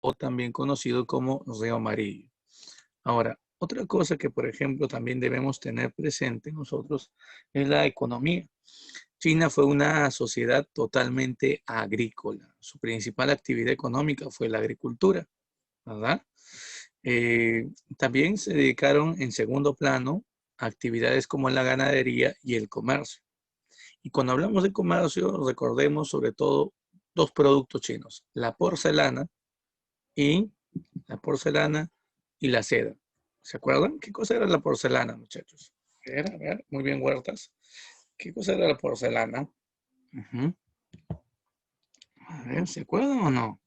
o también conocido como Río Amarillo. Ahora, otra cosa que, por ejemplo, también debemos tener presente nosotros es la economía. China fue una sociedad totalmente agrícola. Su principal actividad económica fue la agricultura, ¿verdad? Eh, También se dedicaron en segundo plano a actividades como la ganadería y el comercio. Y cuando hablamos de comercio, recordemos sobre todo dos productos chinos, y la porcelana y la seda. ¿Se acuerdan? ¿Qué cosa era la porcelana, muchachos? A ver, muy bien, Huertas. ¿Qué cosa era la porcelana? Ujú. A ver, ¿se acuerdan o no?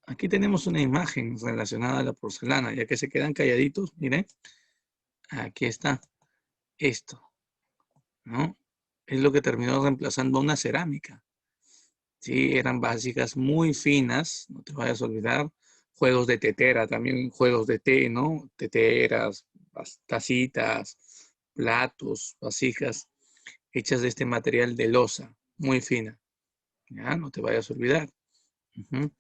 Aquí tenemos una imagen relacionada a la porcelana, ya que se quedan calladitos, miren, aquí está esto, ¿no? Es lo que terminó reemplazando a una cerámica. Sí, eran básicas muy finas, no te vayas a olvidar. Juegos de tetera, también juegos de té, ¿no? Teteras, tacitas, platos, vasijas, hechas de este material de loza, muy fina. Ya, no te vayas a olvidar. Ujú.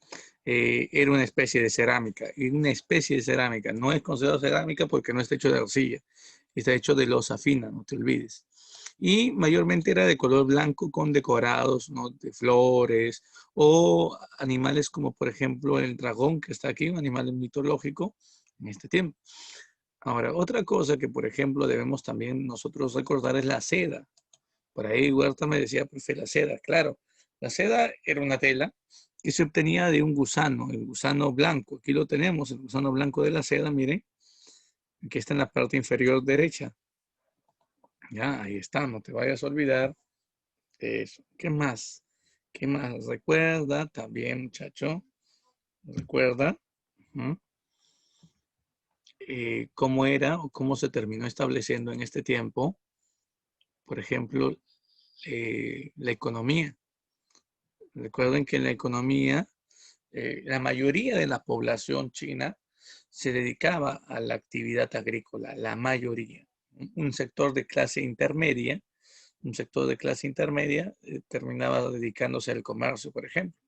Era una especie de cerámica, y una especie de cerámica. No es considerado cerámica porque no está hecho de arcilla, está hecho de loza fina, no te olvides. Y mayormente era de color blanco con decorados, ¿no? De flores o animales como por ejemplo el dragón que está aquí, un animal mitológico en este tiempo. Ahora, otra cosa que por ejemplo debemos también nosotros recordar es la seda. Por ahí Huerta me decía, profe, la seda. Claro, la seda era una tela que se obtenía de un gusano, el gusano blanco. Aquí lo tenemos, el gusano blanco de la seda, miren, que está en la parte inferior derecha. Ya, ahí está, no te vayas a olvidar eso. ¿Qué más? ¿Qué más? Recuerda también, muchacho, recuerda ujú, cómo era o cómo se terminó estableciendo en este tiempo, por ejemplo, la economía. Recuerden que en la economía la mayoría de la población china se dedicaba a la actividad agrícola, la mayoría. Un sector de clase intermedia, un sector de clase intermedia terminaba dedicándose al comercio, por ejemplo.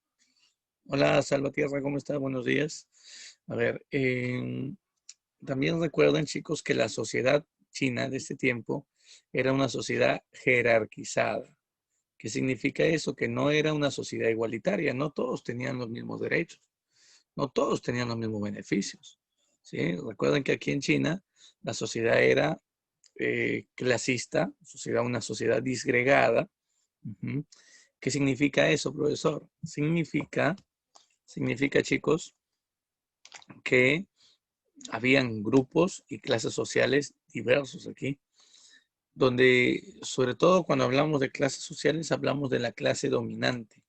Hola, Salvatierra, ¿cómo estás? Buenos días. A ver, también recuerden, chicos, que la sociedad china de este tiempo era una sociedad jerarquizada. ¿Qué significa eso? Que no era una sociedad igualitaria, no todos tenían los mismos derechos. No todos tenían los mismos beneficios. ¿Sí? Recuerden que aquí en China la sociedad era clasista, una sociedad disgregada. Ujú. ¿Qué significa eso, profesor? Significa, chicos, que habían grupos y clases sociales diversos aquí, donde sobre todo cuando hablamos de clases sociales hablamos de la clase dominante.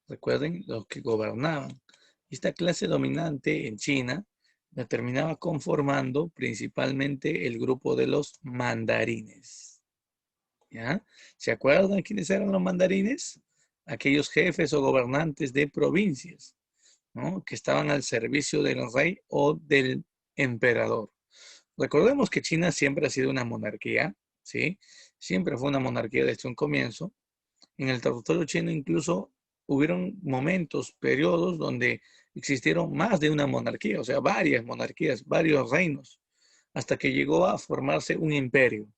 Recuerden, los que gobernaban. Esta clase dominante en China la terminaba conformando principalmente el grupo de los mandarines. ¿Ya? ¿Se acuerdan quiénes eran los mandarines? Aquellos jefes o gobernantes de provincias, ¿no? Que estaban al servicio del rey o del emperador. Recordemos que China siempre ha sido una monarquía, ¿sí? Siempre fue una monarquía desde un comienzo. En el territorio chino incluso hubieron momentos, periodos donde existieron más de una monarquía, o sea, varias monarquías, varios reinos, hasta que llegó a formarse un imperio.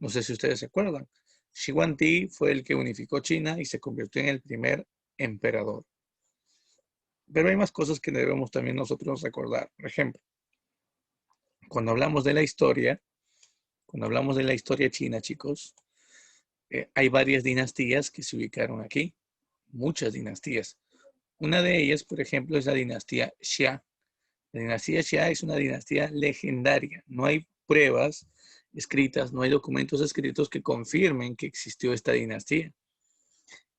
No sé si ustedes se acuerdan. Shi Huangdi fue el que unificó China y se convirtió en el primer emperador. Pero hay más cosas que debemos también nosotros recordar. Por ejemplo, cuando hablamos de la historia, cuando hablamos de la historia china, chicos, hay varias dinastías que se ubicaron aquí, muchas dinastías. Una de ellas, por ejemplo, es la dinastía Xia. La dinastía Xia es una dinastía legendaria. No hay pruebas escritas, no hay documentos escritos que confirmen que existió esta dinastía.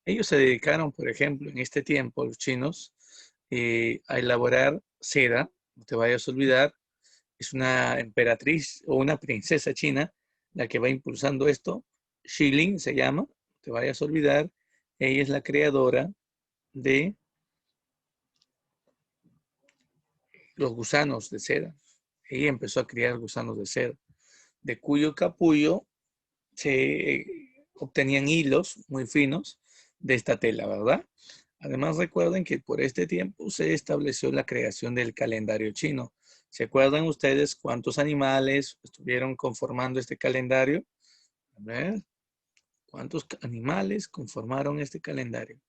Ellos se dedicaron, por ejemplo, en este tiempo, los chinos, a elaborar seda. No te vayas a olvidar, es una emperatriz o una princesa china la que va impulsando esto. Xilin se llama, no te vayas a olvidar. Ella es la creadora de los gusanos de seda. Ella empezó a criar gusanos de seda, de cuyo capullo se obtenían hilos muy finos de esta tela, ¿verdad? Además, recuerden que por este tiempo se estableció la creación del calendario chino. ¿Se acuerdan ustedes cuántos animales estuvieron conformando este calendario? A ver, ¿cuántos animales conformaron este calendario?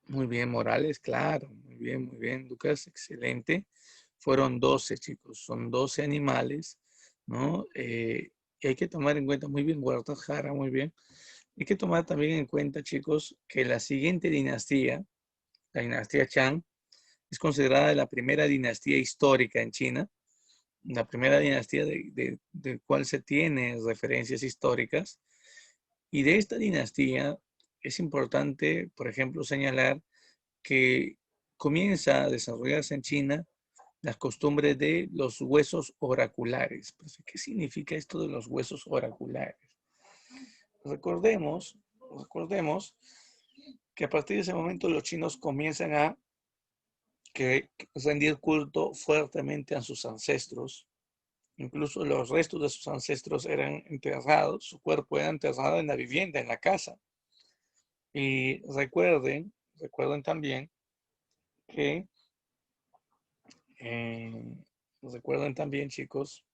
Muy bien, Morales, claro. Muy bien, Lucas, excelente. Fueron 12, chicos, son 12 animales, ¿no? Y hay que tomar en cuenta, muy bien, Guadalajara, muy bien. Hay que tomar también en cuenta, chicos, que la siguiente dinastía, la dinastía Chang, es considerada la primera dinastía histórica en China, la primera dinastía del cual se tiene referencias históricas. Y de esta dinastía es importante, por ejemplo, señalar que comienza a desarrollarse en China las costumbres de los huesos oraculares. Pues, ¿qué significa esto de los huesos oraculares? Recordemos, recordemos que a partir de ese momento los chinos comienzan a rendir culto fuertemente a sus ancestros. Incluso los restos de sus ancestros eran enterrados, su cuerpo era enterrado en la vivienda, en la casa. Y recuerden también que, eh, recuerden también, chicos,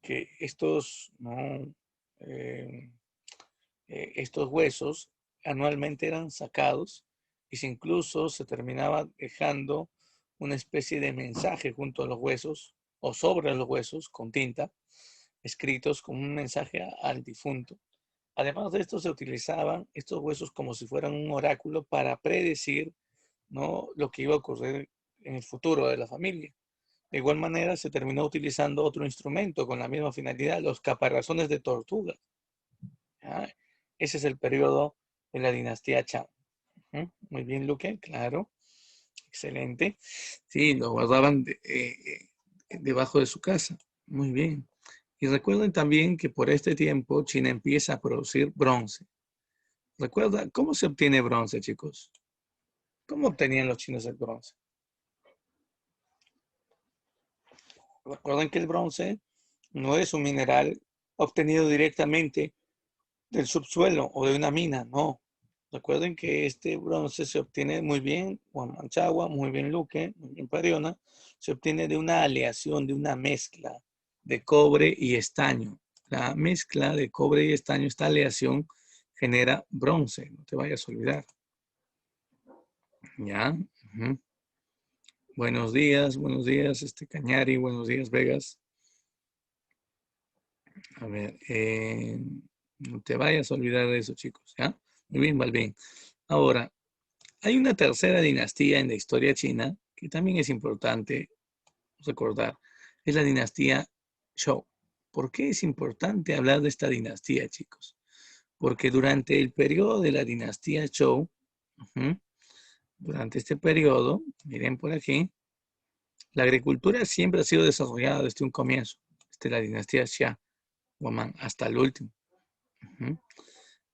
que estos, ¿no? Eh, estos huesos anualmente eran sacados y si incluso se terminaba dejando una especie de mensaje junto a los huesos o sobre los huesos con tinta, escritos como un mensaje al difunto. Además de esto, se utilizaban estos huesos como si fueran un oráculo para predecir, ¿no?, lo que iba a ocurrir en el futuro de la familia. De igual manera, se terminó utilizando otro instrumento con la misma finalidad, los caparazones de tortuga. ¿Ya? Ese es el periodo de la dinastía Chang. Muy bien, Luque, claro. Excelente. Sí, lo guardaban debajo de su casa. Muy bien. Y recuerden también que por este tiempo China empieza a producir bronce. ¿Recuerda cómo se obtiene bronce, chicos? ¿Cómo obtenían los chinos el bronce? Recuerden que el bronce no es un mineral obtenido directamente del subsuelo o de una mina, no. Recuerden que este bronce se obtiene muy bien, Juan Manchagua, muy bien Luque, muy bien Pariona, se obtiene de una aleación, de una mezcla de cobre y estaño. La mezcla de cobre y estaño, esta aleación genera bronce, no te vayas a olvidar. ¿Ya? Ujú. Buenos días, Cañari, buenos días, Vegas. A ver, no te vayas a olvidar de eso, chicos, ¿ya? Muy bien, Balvin. Ahora, hay una tercera dinastía en la historia china que también es importante recordar. Es la dinastía Zhou. ¿Por qué es importante hablar de esta dinastía, chicos? Porque durante el periodo de la dinastía Zhou, durante este periodo, miren por aquí, la agricultura siempre ha sido desarrollada desde un comienzo, desde la dinastía Xia, Guamán, hasta el último.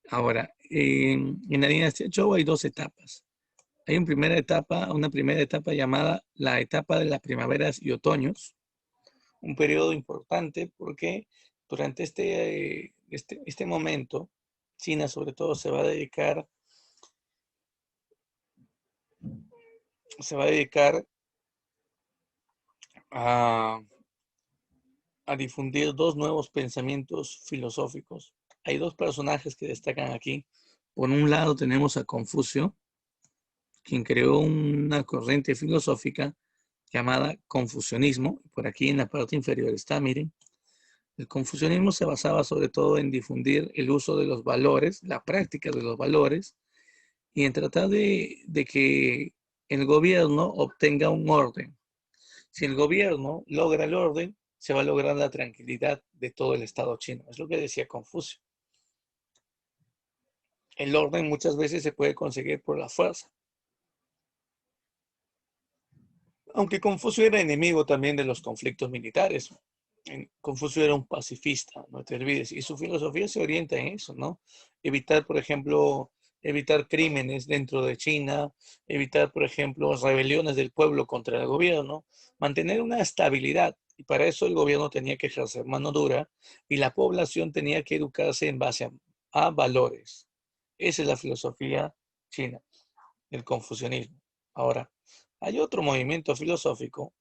Ahora, en la dinastía Zhou hay dos etapas. Hay una primera etapa llamada la etapa de las primaveras y otoños, un periodo importante porque durante este momento, China sobre todo se va a dedicar a, a difundir dos nuevos pensamientos filosóficos. Hay dos personajes que destacan aquí. Por un lado tenemos a Confucio, quien creó una corriente filosófica llamada confucianismo. Por aquí en la parte inferior está, miren. El confucianismo se basaba sobre todo en difundir el uso de los valores, la práctica de los valores, y en tratar de que el gobierno obtenga un orden. Si el gobierno logra el orden, se va a lograr la tranquilidad de todo el Estado chino. Es lo que decía Confucio. El orden muchas veces se puede conseguir por la fuerza. Aunque Confucio era enemigo también de los conflictos militares. Confucio era un pacifista, no te olvides, y su filosofía se orienta en eso, ¿no? Evitar, por ejemplo, evitar crímenes dentro de China, evitar, por ejemplo, rebeliones del pueblo contra el gobierno, mantener una estabilidad Y para eso el gobierno tenía que ejercer mano dura y la población tenía que educarse en base a valores. Esa es la filosofía china, el confucianismo. Ahora, hay otro movimiento filosófico,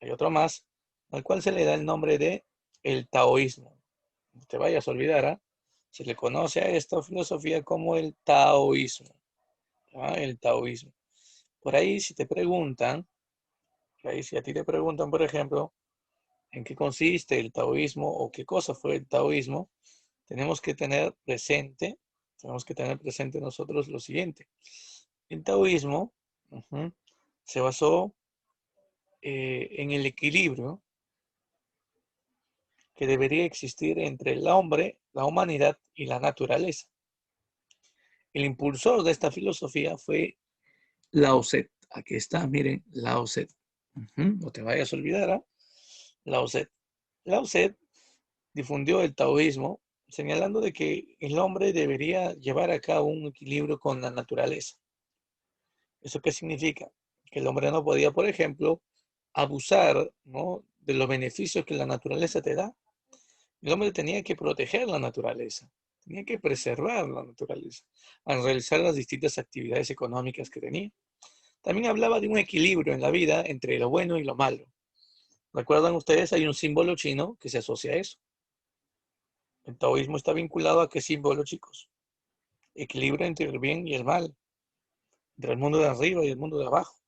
hay otro más, al cual se le da el nombre de el taoísmo. No te vayas a olvidar, ¿ah? Se le conoce a esta filosofía como el taoísmo. ¿Ah? El taoísmo. Por ahí, si te preguntan, por ahí, si a ti te preguntan, por ejemplo, en qué consiste el taoísmo o qué cosa fue el taoísmo, tenemos que tener presente, nosotros lo siguiente. El taoísmo se basó en el equilibrio que debería existir entre el hombre, la humanidad y la naturaleza. El impulsor de esta filosofía fue Lao Tse. Aquí está, miren, Lao Tse. No te vayas a olvidar, ¿eh? Lao Tse. Lao Tse difundió el taoísmo señalando de que el hombre debería llevar a cabo un equilibrio con la naturaleza. ¿Eso qué significa? Que el hombre no podía, por ejemplo, abusar, ¿no?, de los beneficios que la naturaleza te da. El hombre tenía que proteger la naturaleza, tenía que preservar la naturaleza al realizar las distintas actividades económicas que tenía. También hablaba de un equilibrio en la vida entre lo bueno y lo malo. ¿Recuerdan ustedes? Hay un símbolo chino que se asocia a eso. El taoísmo está vinculado a qué símbolo, chicos. Equilibrio entre el bien y el mal, entre el mundo de arriba y el mundo de abajo,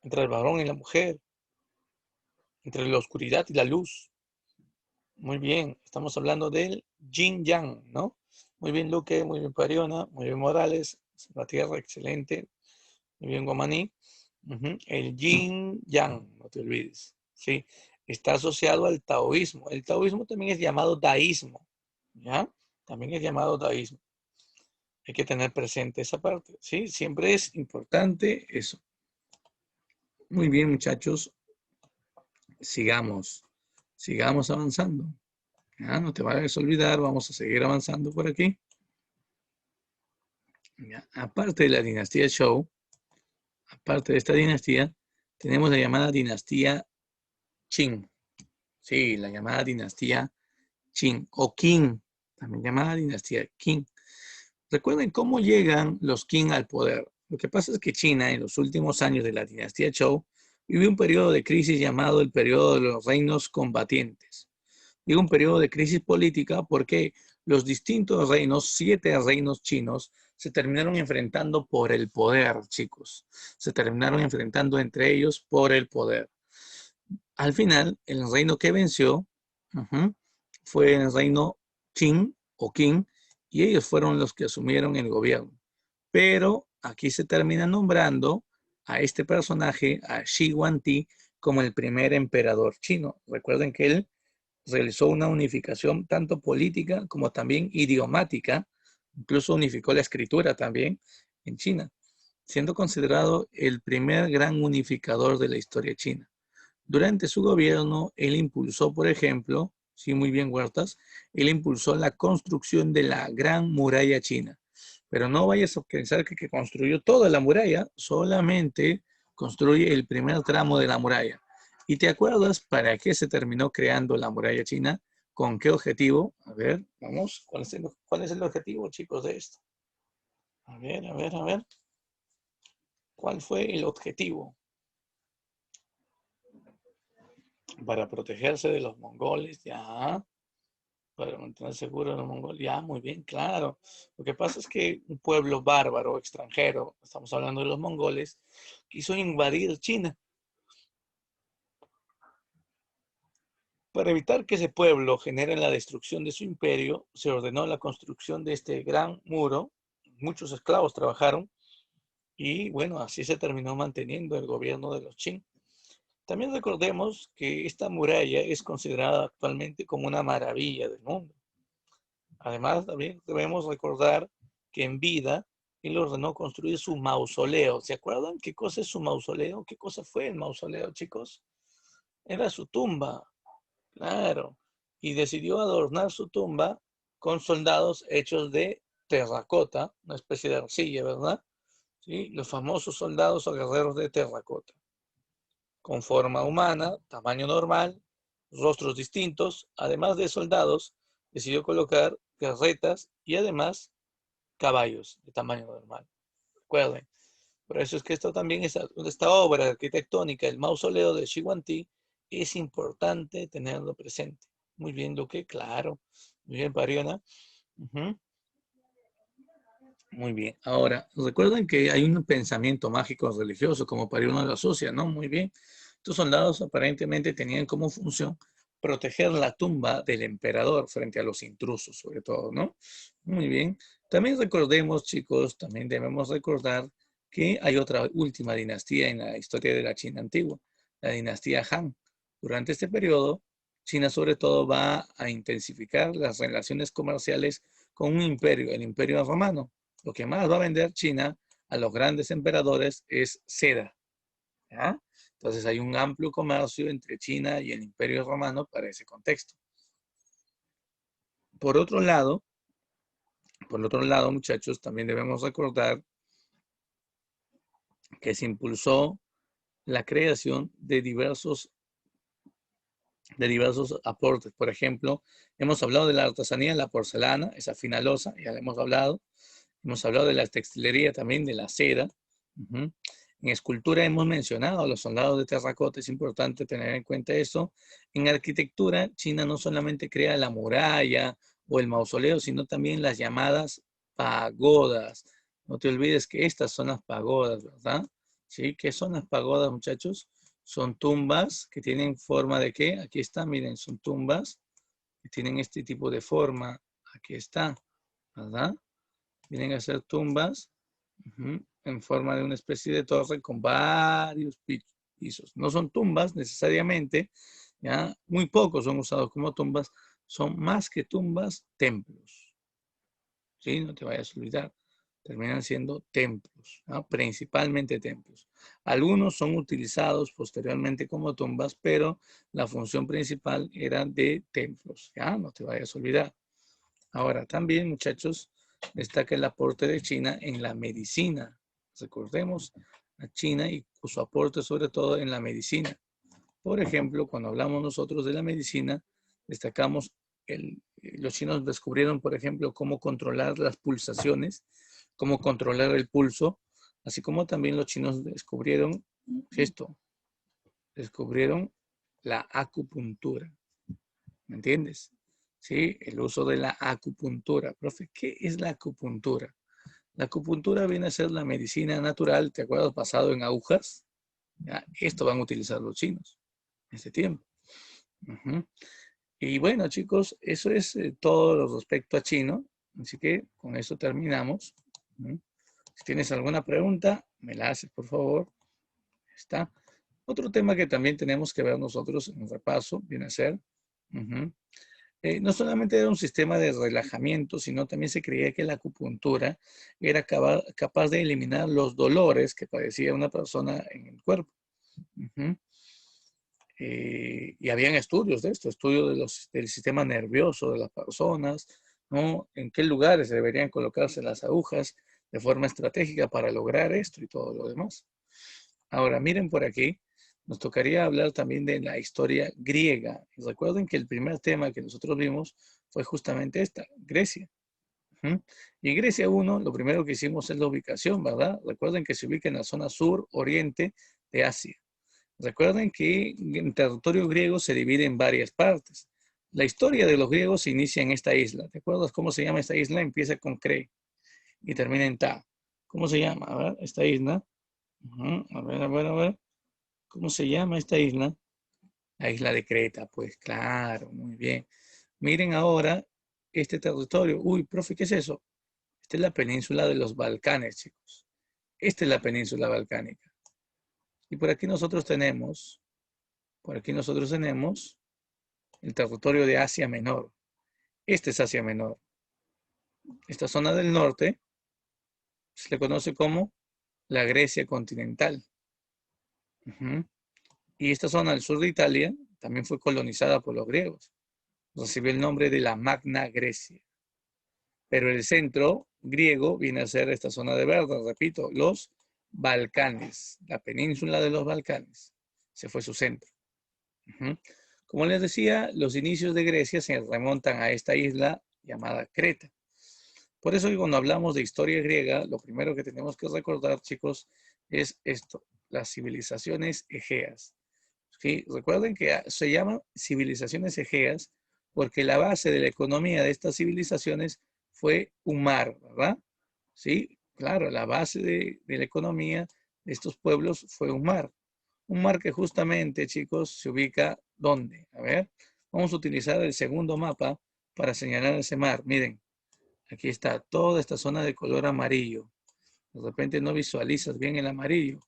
entre el varón y la mujer, entre la oscuridad y la luz. Muy bien, estamos hablando del yin yang, ¿no? Muy bien, Luque, muy bien, Pariona, muy bien, Morales, la tierra, excelente, muy bien, Guamaní. El yin yang, no te olvides, ¿sí? Está asociado al taoísmo. El taoísmo también es llamado daísmo, ¿ya? También es llamado daísmo. Hay que tener presente esa parte, ¿sí? Siempre es importante eso. Muy bien, muchachos, sigamos avanzando. ¿Ya? No te vayas a olvidar, vamos a seguir avanzando por aquí. ¿Ya? Aparte de la dinastía Zhou, aparte de esta dinastía, tenemos la llamada dinastía Qing. Sí, la llamada dinastía Qing o Qing, también llamada dinastía Qing. Recuerden cómo llegan los Qing al poder. Lo que pasa es que China, en los últimos años de la dinastía Zhou, vivió un periodo de crisis llamado el periodo de los reinos combatientes. Digo un periodo de crisis política porque los distintos reinos, 7 reinos chinos, se terminaron enfrentando por el poder, chicos. Se terminaron enfrentando entre ellos por el poder. Al final, el reino que venció fue el reino Qing o Qing, y ellos fueron los que asumieron el gobierno. Pero aquí se termina nombrando a este personaje, a Shi Huangdi, como el primer emperador chino. Recuerden que él realizó una unificación tanto política como también idiomática, incluso unificó la escritura también en China, siendo considerado el primer gran unificador de la historia china. Durante su gobierno, él impulsó, por ejemplo, sí, muy bien, Huertas, él impulsó la construcción de la Gran Muralla China. Pero no vayas a pensar que construyó toda la muralla, solamente construye el primer tramo de la muralla. ¿Y te acuerdas para qué se terminó creando la muralla china? ¿Con qué objetivo? A ver, vamos, ¿cuál es el objetivo, chicos, de esto? A ver, a ver, a ver. ¿Cuál fue el objetivo? Para protegerse de los mongoles, ya. Para mantener seguro a los mongoles, ya, muy bien, claro. Lo que pasa es que un pueblo bárbaro, extranjero, estamos hablando de los mongoles, quiso invadir China. Para evitar que ese pueblo genere la destrucción de su imperio, se ordenó la construcción de este gran muro. Muchos esclavos trabajaron y bueno, así se terminó manteniendo el gobierno de los Qing. También recordemos que esta muralla es considerada actualmente como una maravilla del mundo. Además, también debemos recordar que en vida él ordenó construir su mausoleo. ¿Se acuerdan qué cosa es su mausoleo? ¿Qué cosa fue el mausoleo, chicos? Era su tumba. Claro, y decidió adornar su tumba con soldados hechos de terracota, una especie de arcilla, ¿verdad? ¿Sí? Los famosos soldados o guerreros de terracota. con forma humana, tamaño normal, rostros distintos, además de soldados, decidió colocar carretas y además caballos de tamaño normal. Recuerden, por eso es que esto también, esta obra arquitectónica, el mausoleo de Shiguantí, es importante tenerlo presente. Muy bien, Luque, claro. Muy bien, Pariona. Ujú. Muy bien. Ahora, recuerden que hay un pensamiento mágico religioso, como Pariona lo asocia, ¿no? Muy bien. Estos soldados aparentemente tenían como función proteger la tumba del emperador frente a los intrusos, sobre todo, ¿no? Muy bien. También recordemos, chicos, también debemos recordar que hay otra última dinastía en la historia de la China antigua, la dinastía Han. Durante este periodo, China sobre todo va a intensificar las relaciones comerciales con un imperio, el imperio romano. Lo que más va a vender China a los grandes emperadores es seda, ¿ya? Entonces hay un amplio comercio entre China y el Imperio Romano para ese contexto. Por otro lado, muchachos, también debemos recordar que se impulsó la creación de diversos aportes. Por ejemplo, hemos hablado de la artesanía, la porcelana, esa fina loza, ya la hemos hablado. Hemos hablado de la textilería también, de la seda. Uh-huh. En escultura hemos mencionado a los soldados de terracota, es importante tener en cuenta eso. En arquitectura, China no solamente crea la muralla o el mausoleo, sino también las llamadas pagodas. No te olvides que estas son las pagodas, ¿verdad? ¿Sí? ¿Qué son las pagodas, muchachos? Son tumbas que tienen forma de ¿qué? Aquí está, miren, son tumbas que tienen este tipo de forma. Aquí está, ¿verdad? Vienen a ser tumbas en forma de una especie de torre con varios pisos. No son tumbas necesariamente, ¿ya? Muy pocos son usados como tumbas, son más que tumbas, templos. ¿Sí? No te vayas a olvidar. Terminan siendo templos, ¿no? Principalmente templos. Algunos son utilizados posteriormente como tumbas, pero la función principal era de templos, ¿ya? No te vayas a olvidar. Ahora, también, muchachos, destaca el aporte de China en la medicina. Recordemos a China y su aporte sobre todo en la medicina. Por ejemplo, cuando hablamos nosotros de la medicina, destacamos los chinos descubrieron, por ejemplo, cómo controlar las pulsaciones, cómo controlar el pulso, así como también los chinos descubrieron esto, descubrieron la acupuntura. ¿Me entiendes? ¿Sí? El uso de la acupuntura. Profe, ¿qué es la acupuntura? La acupuntura viene a ser la medicina natural, ¿te acuerdas? Basado en agujas. ¿Ya? Esto van a utilizar los chinos en este tiempo. Uh-huh. Y bueno, chicos, eso es todo lo respecto a chino. Así que con eso terminamos. Uh-huh. Si tienes alguna pregunta, me la haces, por favor. Está. Otro tema que también tenemos que ver nosotros en el repaso viene a ser no solamente era un sistema de relajamiento, sino también se creía que la acupuntura era capaz de eliminar los dolores que padecía una persona en el cuerpo. Uh-huh. Y habían estudios de esto, estudios del sistema nervioso de las personas, ¿no? En qué lugares deberían colocarse las agujas de forma estratégica para lograr esto y todo lo demás. Ahora, miren por aquí, nos tocaría hablar también de la historia griega. Y recuerden que el primer tema que nosotros vimos fue justamente esta, Grecia. Y en Grecia 1, lo primero que hicimos es la ubicación, ¿verdad? Recuerden que se ubica en la zona sur-oriente de Asia. Recuerden que el territorio griego se divide en varias partes. La historia de los griegos se inicia en esta isla. ¿Te acuerdas cómo se llama esta isla? Empieza con Cre y termina en Ta. ¿Cómo se llama? A ver, esta isla. A ver, a ver, a ver. ¿Cómo se llama esta isla? La isla de Creta, pues claro, muy bien. Miren ahora este territorio. Uy, profe, ¿qué es eso? Esta es la península de los Balcanes, chicos. Esta es la península balcánica. Y por aquí nosotros tenemos el territorio de Asia Menor. Este es Asia Menor. Esta zona del norte se le conoce como la Grecia continental. Y esta zona del sur de Italia también fue colonizada por los griegos. Recibió el nombre de la Magna Grecia. Pero el centro griego viene a ser esta zona de verde, repito, los Balcanes, la península de los Balcanes. ese fue su centro. Como les decía, los inicios de Grecia se remontan a esta isla llamada Creta. Por eso que cuando hablamos de historia griega, lo primero que tenemos que recordar, chicos, es esto, las civilizaciones egeas. ¿Sí? Recuerden que se llaman civilizaciones egeas porque la base de la economía de estas civilizaciones fue un mar, ¿verdad? Sí, claro, la base de la economía de estos pueblos fue un mar. Un mar que justamente, chicos, se ubica ¿dónde? A ver, vamos a utilizar el segundo mapa para señalar ese mar. Miren, aquí está toda esta zona de color amarillo. De repente no visualizas bien el amarillo.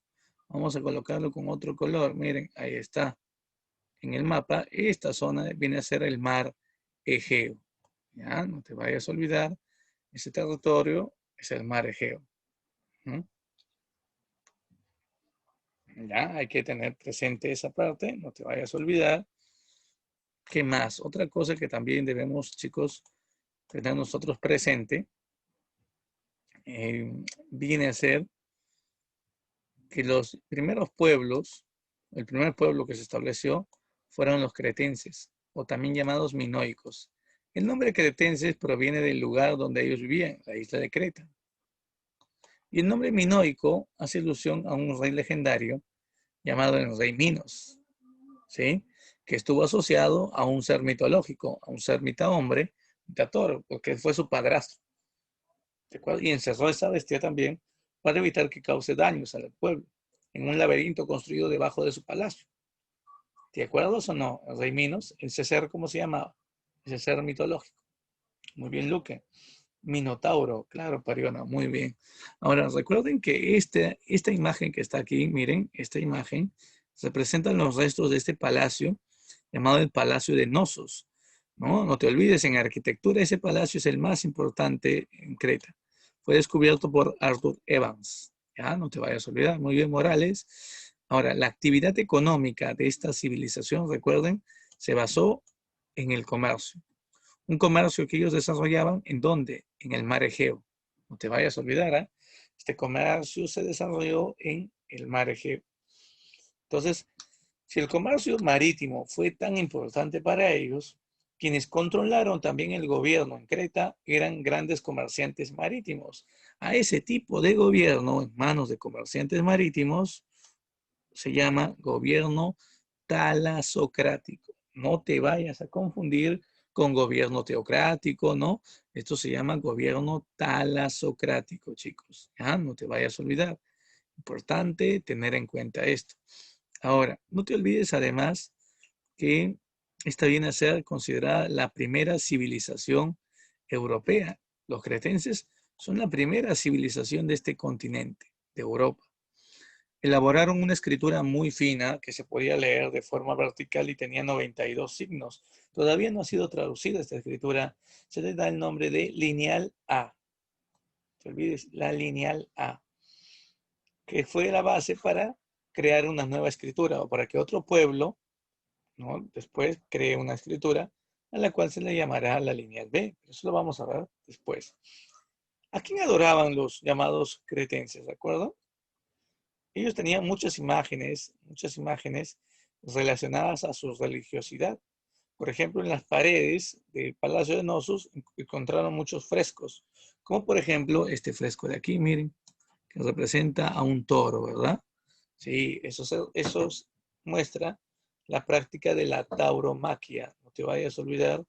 Vamos a colocarlo con otro color. Miren, ahí está. En el mapa, esta zona viene a ser el mar Egeo. Ya, no te vayas a olvidar. Ese territorio es el mar Egeo. Ya, hay que tener presente esa parte. No te vayas a olvidar. ¿Qué más? Otra cosa que también debemos, chicos, tener nosotros presente, viene a ser que los primeros pueblos, el primer pueblo que se estableció, fueron los cretenses, o también llamados minoicos. El nombre cretenses proviene del lugar donde ellos vivían, la isla de Creta. Y el nombre minoico hace alusión a un rey legendario llamado el rey Minos, ¿sí? Que estuvo asociado a un ser mitológico, a un ser mitad hombre, mitad toro, porque fue su padrastro. Y encerró esa bestia también para evitar que cause daños al pueblo, en un laberinto construido debajo de su palacio. ¿Te acuerdas o no? El rey Minos, ese ser, ¿cómo se llamaba? Ese ser mitológico. Muy bien, Luque. Minotauro, claro, Pariona, muy bien. Ahora, recuerden que esta imagen que está aquí, miren, esta imagen, representan los restos de este palacio llamado el Palacio de Nosos. ¿No? No te olvides, en arquitectura ese palacio es el más importante en Creta. Fue descubierto por Arthur Evans. Ya, no te vayas a olvidar. Muy bien, Morales. Ahora, la actividad económica de esta civilización, recuerden, se basó en el comercio. Un comercio que ellos desarrollaban, ¿en dónde? En el mar Egeo. No te vayas a olvidar, ¿eh? Este comercio se desarrolló en el mar Egeo. Entonces, si el comercio marítimo fue tan importante para ellos, quienes controlaron también el gobierno en Creta eran grandes comerciantes marítimos. A ese tipo de gobierno en manos de comerciantes marítimos se llama gobierno talasocrático. No te vayas a confundir con gobierno teocrático, ¿no? Esto se llama gobierno talasocrático, chicos. ¿Ya? No te vayas a olvidar. Importante tener en cuenta esto. Ahora, no te olvides además que esta viene a ser considerada la primera civilización europea. Los cretenses son la primera civilización de este continente, de Europa. Elaboraron una escritura muy fina que se podía leer de forma vertical y tenía 92 signos. Todavía no ha sido traducida esta escritura. Se le da el nombre de lineal A. No te olvides, la lineal A, que fue la base para crear una nueva escritura o para que otro pueblo, ¿no?, después cree una escritura a la cual se le llamará la lineal B. Eso lo vamos a ver después. ¿A quién adoraban los llamados cretenses? ¿De acuerdo? Ellos tenían muchas imágenes relacionadas a su religiosidad. Por ejemplo, en las paredes del Palacio de Nosos encontraron muchos frescos, como por ejemplo este fresco de aquí, miren, que representa a un toro, ¿verdad? Sí, eso muestra la práctica de la tauromaquia. No te vayas a olvidar,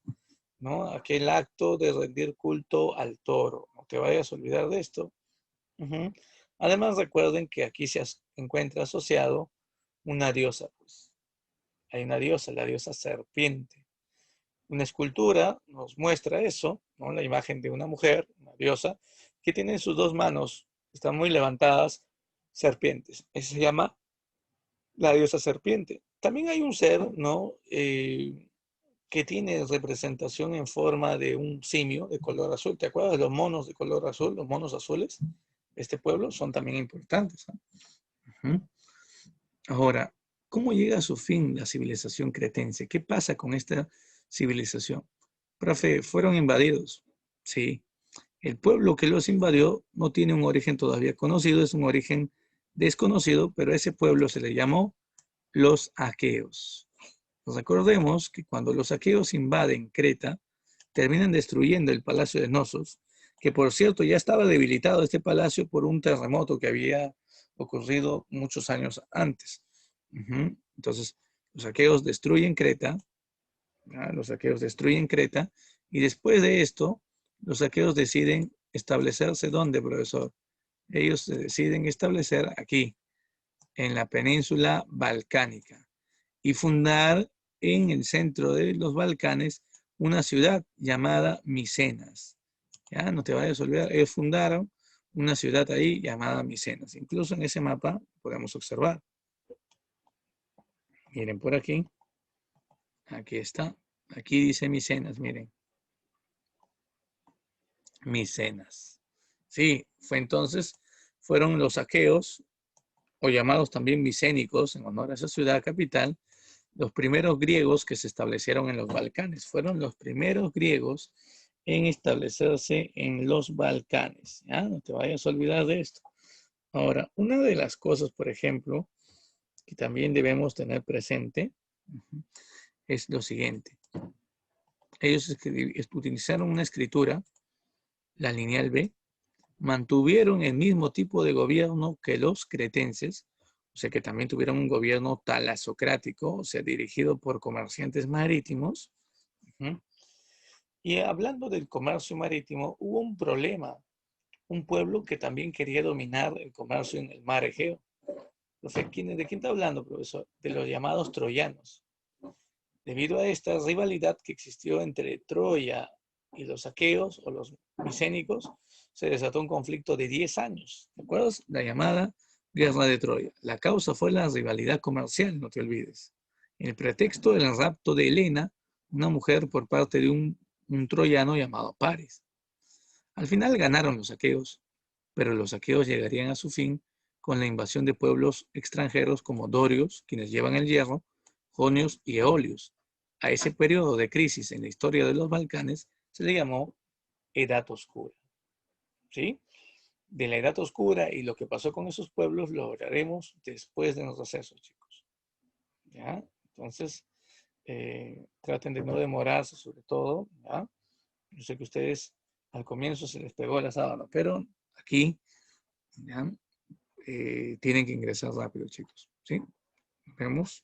¿no? Aquel acto de rendir culto al toro. No te vayas a olvidar de esto. Además, recuerden que aquí se encuentra asociado una diosa, pues. Hay una diosa, la diosa serpiente. Una escultura nos muestra eso, ¿no? La imagen de una mujer, una diosa, que tiene en sus dos manos, están muy levantadas, serpientes. Eso se llama la diosa serpiente. También hay un ser, ¿no?, que tiene representación en forma de un simio de color azul. ¿Te acuerdas de los monos de color azul, los monos azules? Este pueblo son también importantes, ¿no? Ahora, ¿cómo llega a su fin la civilización cretense? ¿Qué pasa con esta civilización? Profe, fueron invadidos. Sí, el pueblo que los invadió no tiene un origen todavía conocido, es un origen desconocido, pero a ese pueblo se le llamó los aqueos. Recordemos que cuando los aqueos invaden Creta, terminan destruyendo el palacio de Knossos, que por cierto ya estaba debilitado este palacio por un terremoto que había ocurrido muchos años antes. Entonces, los aqueos destruyen Creta, ¿ya? Los aqueos destruyen Creta, y después de esto, los aqueos deciden establecerse ¿dónde, profesor? Ellos se deciden establecer aquí, en la península balcánica, y fundar en el centro de los Balcanes una ciudad llamada Micenas. Ya, no te vayas a olvidar, ellos fundaron una ciudad ahí llamada Micenas. Incluso en ese mapa podemos observar. Miren por aquí. Aquí está. Aquí dice Micenas, miren. Micenas. Sí, fueron los aqueos, o llamados también micénicos, en honor a esa ciudad capital, los primeros griegos que se establecieron en los Balcanes. Fueron los primeros griegos en establecerse en los Balcanes. ¿Ya? No te vayas a olvidar de esto. Ahora, una de las cosas, por ejemplo, que también debemos tener presente es lo siguiente. Ellos utilizaron una escritura, la lineal B, mantuvieron el mismo tipo de gobierno que los cretenses, o sea que también tuvieron un gobierno talasocrático, o sea, dirigido por comerciantes marítimos. Y hablando del comercio marítimo, hubo un problema, un pueblo que también quería dominar el comercio en el mar Egeo. ¿De quién está hablando, profesor? De los llamados troyanos. Debido a esta rivalidad que existió entre Troya y los aqueos o los micénicos, se desató un conflicto de 10 años. ¿Te acuerdas? La llamada Guerra de Troya. La causa fue la rivalidad comercial, no te olvides. El pretexto del rapto de Helena, una mujer por parte de un troyano llamado Paris. Al final ganaron los aqueos, pero los aqueos llegarían a su fin con la invasión de pueblos extranjeros como dorios, quienes llevan el hierro, jonios y eolios. A ese periodo de crisis en la historia de los Balcanes se le llamó Edad Oscura. ¿Sí? De la Edad Oscura y lo que pasó con esos pueblos lo hablaremos después de los recesos, chicos. ¿Ya? Entonces, traten de no demorarse sobre todo. ¿Ya? Yo sé que ustedes al comienzo se les pegó la sábana, pero aquí ¿ya? Tienen que ingresar rápido, chicos. ¿Sí? Nos vemos.